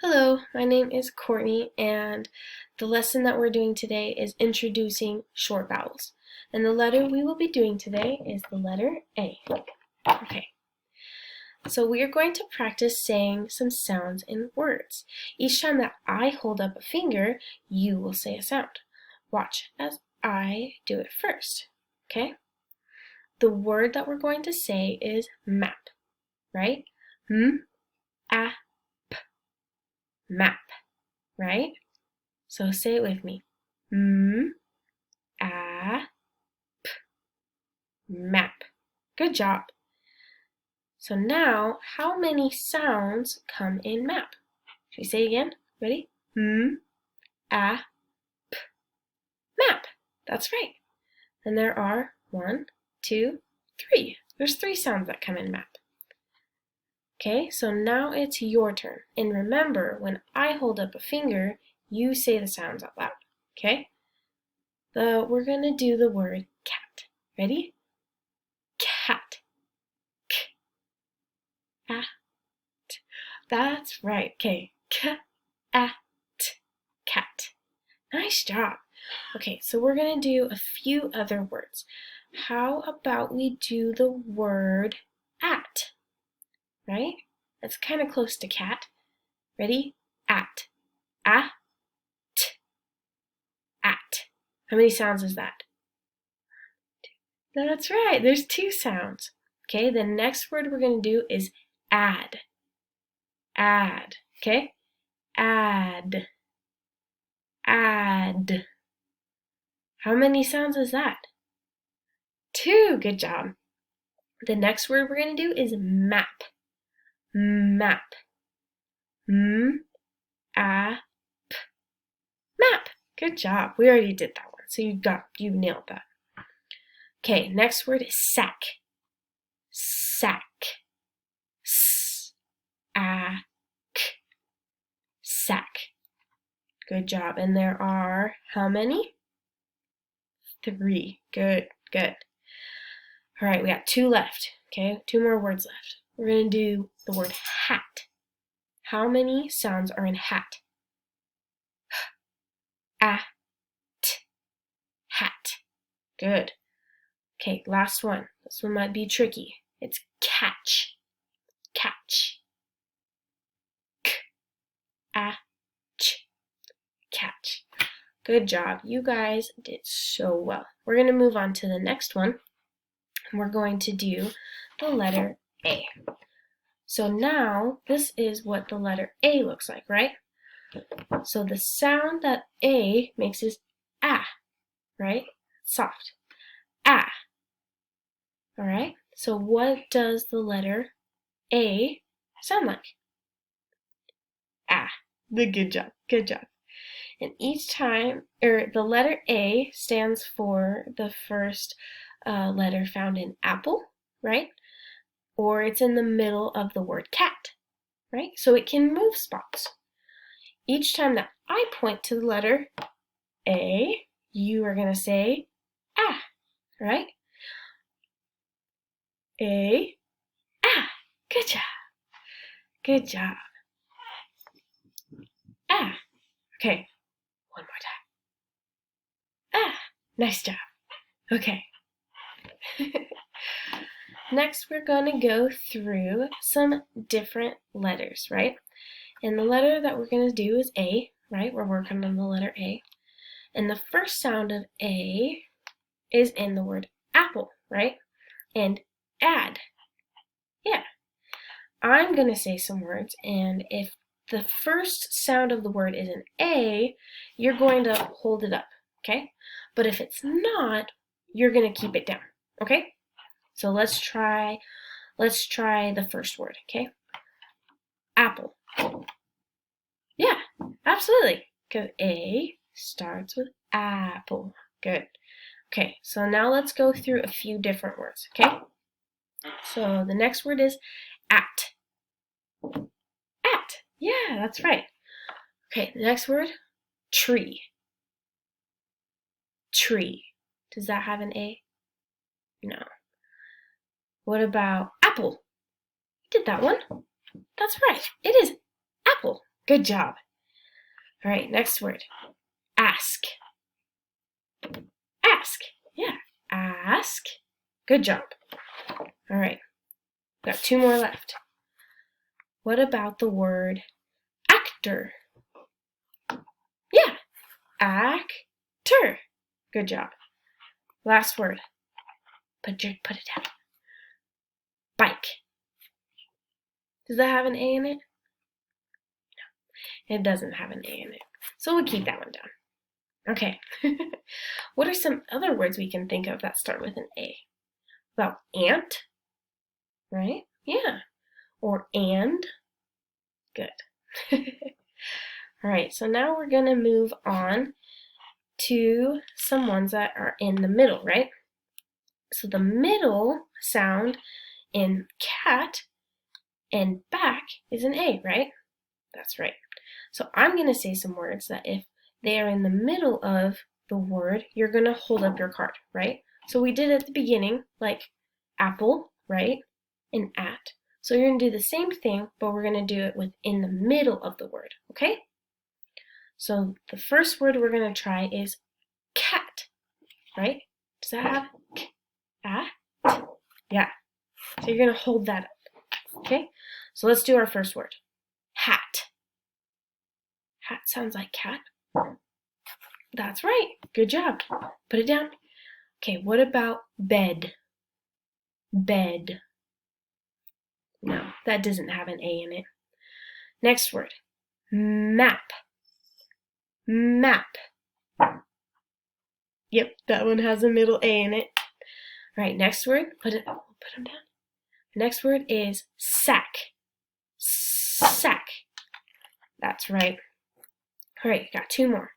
Hello, my name is Courtney, and the lesson that we're doing today is introducing short vowels. And the letter we will be doing today is the letter A. Okay, so we are going to practice saying some sounds in words. Each time that I hold up a finger, you will say a sound. Watch as I do it first, okay? The word that we're going to say is map, right? M-A map, right? So say it with me. Map. Good job. So now, how many sounds come in map? Should we say it again? Ready? Map. That's right. And there are 1, 2, 3. There's 3 sounds that come in map. Okay, so now it's your turn. And remember, when I hold up a finger, you say the sounds out loud. Okay? We're going to do the word cat. Ready? Cat. K-a-t. That's right. Okay. Cat. Cat. Nice job. Okay, so we're going to do a few other words. How about we do the word at? Right? That's kind of close to cat. Ready? At. At. At. How many sounds is that? That's right. There's 2 sounds. Okay, the next word we're going to do is add. Add. Okay? Add. Add. How many sounds is that? 2. Good job. The next word we're going to do is map. Map. M-A-P. Map. Good job. We already did that one, so you nailed that. Okay, next word is sack. Sack. S-A-K. Sack. Good job. And there are how many? 3. Good, good. All right, we got 2 left. Okay, 2 more words left. We're going to do the word hat. How many sounds are in hat? At. Hat. Good. Okay, last one. This one might be tricky. It's catch. Catch. K-a-ch. Catch. Good job. You guys did so well. We're going to move on to the next one. We're going to do the letter A. So now, this is what the letter A looks like, right? So the sound that A makes is ah, right? Soft. Ah. All right? So what does the letter A sound like? Ah. Good job. Good job. And each time, the letter A stands for the first letter found in apple, right? Or it's in the middle of the word cat, right? So it can move spots. Each time that I point to the letter A, you are going to say ah, right? A, ah. Good job. Good job. Ah. Okay. One more time. Ah. Nice job. Okay. Next, we're going to go through some different letters, right? And the letter that we're going to do is A, right? We're working on the letter A. And the first sound of A is in the word apple, right? And add. Yeah. I'm going to say some words, and if the first sound of the word is an A, you're going to hold it up, okay? But if it's not, you're going to keep it down, okay? So let's try the first word, okay? Apple. Yeah, absolutely, because A starts with apple. Good. Okay, so now let's go through a few different words, okay? So the next word is at. At. Yeah, that's right. Okay, the next word, tree. Tree. Does that have an A? No. What about apple? You did that one. That's right. It is apple. Good job. All right, next word. Ask. Ask. Yeah, ask. Good job. All right, got 2 more left. What about the word actor? Yeah, actor. Good job. Last word. Put it down. Bike. Does that have an A in it? No, it doesn't have an A in it. So we'll keep that one down. Okay. What are some other words we can think of that start with an A? Well, ant, right? Yeah. Or and. Good. All right, so now we're going to move on to some ones that are in the middle, right? So the middle sound in cat and back is an A, right? That's right. So I'm going to say some words that if they are in the middle of the word, you're going to hold up your card, right? So we did at the beginning, like apple, right? And at. So you're going to do the same thing, but we're going to do it within the middle of the word, okay? So the first word we're going to try is cat, right? Does that have cat? Yeah. So you're going to hold that up, okay? So let's do our first word. Hat. Hat sounds like cat. That's right. Good job. Put it down. Okay, what about bed? Bed. No, that doesn't have an A in it. Next word. Map. Map. Yep, that one has a middle A in it. All right, next word. Put them down. Next word is sack. Sack. That's right. All right, got 2 more.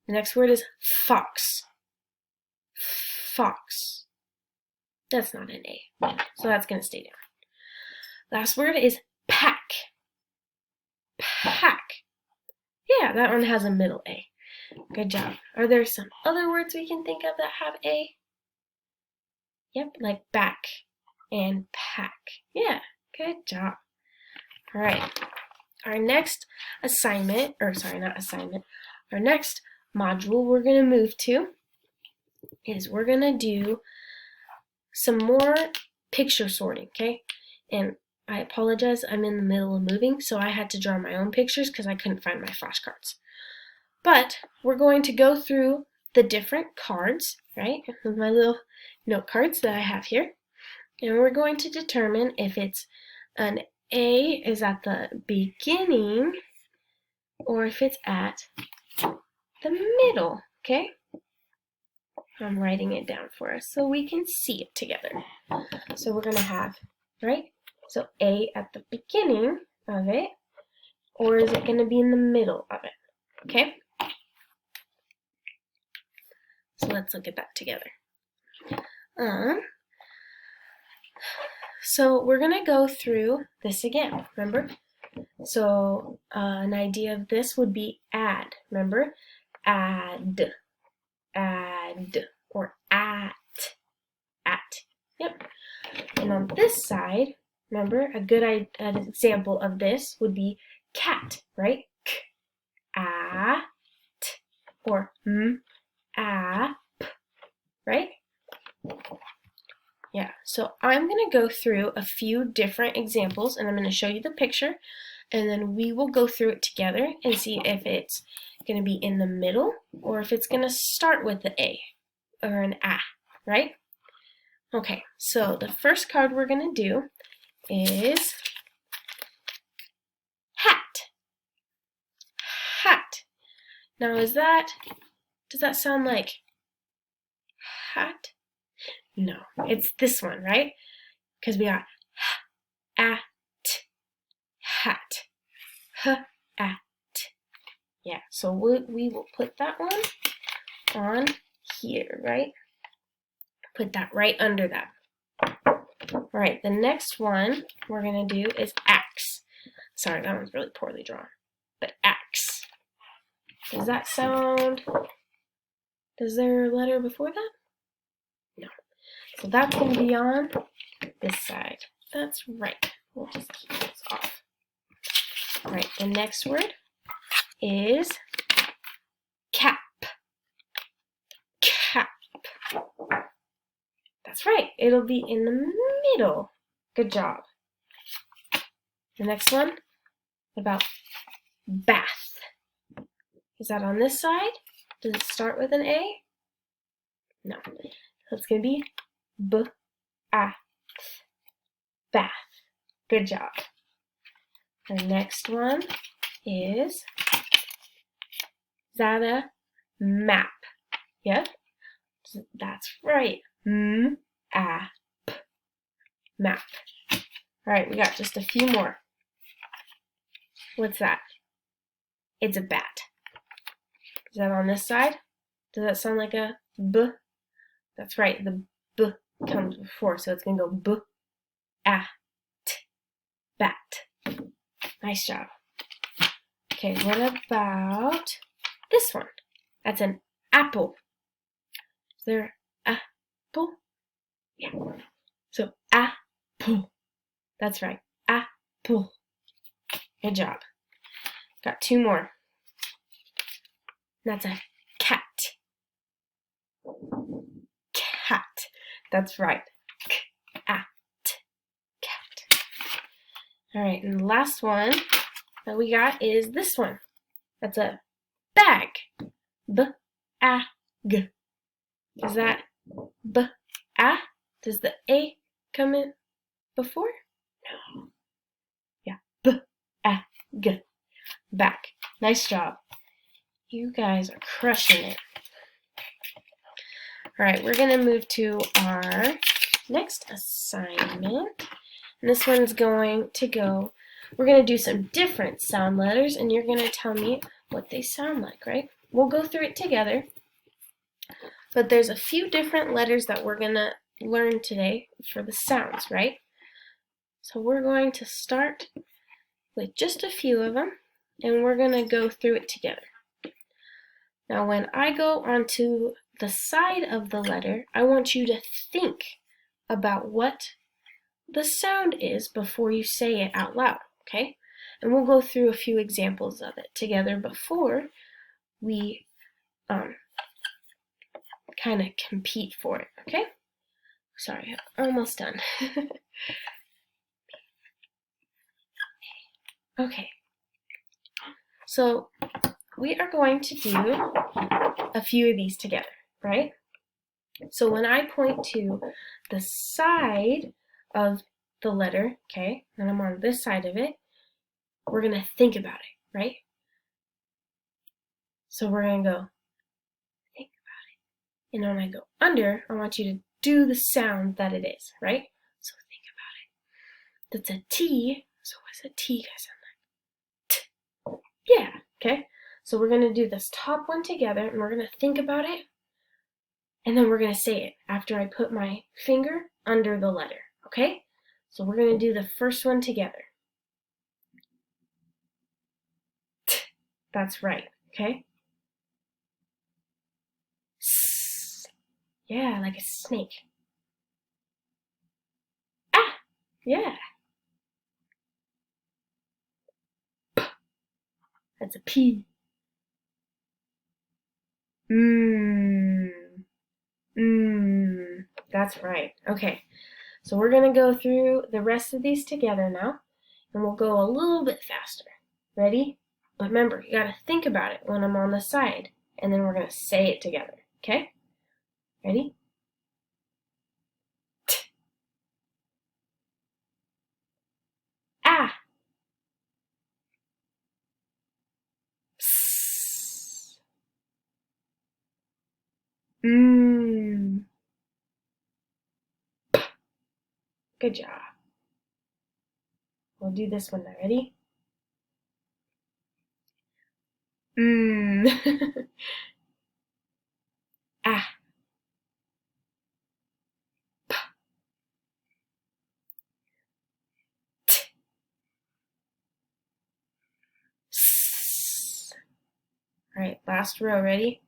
The next word is fox. Fox. That's not an A, so that's going to stay down. Last word is pack. Pack. Yeah, that one has a middle A. Good job. Are there some other words we can think of that have A? Yep, like back and pack. Yeah, good job. All right. Our next assignment, or sorry, not assignment, our next module we're going to move to is we're going to do some more picture sorting, okay? And I apologize, I'm in the middle of moving, so I had to draw my own pictures because I couldn't find my flashcards. But we're going to go through the different cards, right? With my little note cards that I have here. And we're going to determine if it's an A is at the beginning or if it's at the middle, okay? I'm writing it down for us so we can see it together. So we're going to have, right? So A at the beginning of it, or is it going to be in the middle of it? Okay? So let's look at that together. So we're going to go through this again, remember? So an idea of this would be add, remember? Add, or at. Yep. And on this side, remember, a good an example of this would be cat, right? K, a, t, or ap, right? Yeah, so I'm going to go through a few different examples, and I'm going to show you the picture, and then we will go through it together and see if it's going to be in the middle or if it's going to start with the A or an A, right? Okay, so the first card we're going to do is hat. Hat. Now does that sound like hat? No, it's this one, right? Because we got at, hat, at. Yeah, so we will put that one on here, right? Put that right under that. All right, the next one we're going to do is axe. Sorry, that one's really poorly drawn. But axe. Does that sound... Is there a letter before that? No. So that's going to be on this side. That's right. We'll just keep this off. All right, the next word is cap. Cap. That's right. It'll be in the middle. Good job. The next one, about bath. Is that on this side? Does it start with an A? No. So it's going to be b-a-th. Bath. Good job. The next one is that a map? Yep. That's right. M-a-p. Map. All right, we got just a few more. What's that? It's a bat. Is that on this side? Does that sound like a b? That's right, the b comes before, so it's going to go b-a-t. Bat. Nice job. Okay, what about this one? That's an apple. Is there apple? Yeah. So apple. That's right. Apple. Good job. Got two more. That's a cat. Cat. That's right. Cat. Cat. All right, and the last one that we got is this one. That's a bag. B-a-g. Is that b-a? Does the A come in before? No. Yeah, b-a-g. Back. Nice job. You guys are crushing it. All right, we're going to move to our next assignment. And this one's going to go, we're going to do some different sound letters, and you're going to tell me what they sound like, right? We'll go through it together. But there's a few different letters that we're going to learn today for the sounds, right? So we're going to start with just a few of them, and we're going to go through it together. Now, when I go onto the side of the letter, I want you to think about what the sound is before you say it out loud, okay? And we'll go through a few examples of it together before we kind of compete for it, okay? Sorry, I'm almost done. Okay, so we are going to do a few of these together, right? So when I point to the side of the letter, okay, and I'm on this side of it, we're going to think about it, right? So we're going to go, think about it. And when I go under, I want you to do the sound that it is, right? So think about it. That's a T, so what's a T guys sound like? T. Yeah, okay? So we're going to do this top one together, and we're going to think about it, and then we're going to say it after I put my finger under the letter, okay? So we're going to do the first one together. T. That's right, okay? S. Yeah, like a snake. Ah, yeah. P. That's a P. That's right. Okay, so we're going to go through the rest of these together now, and we'll go a little bit faster. Ready? But remember, you got to think about it when I'm on the side, and then we're going to say it together, okay? Ready? T. Ah. S. P. Good job. We'll do this one now. Ready? Ah. P. T. S. All right, last row. Ready?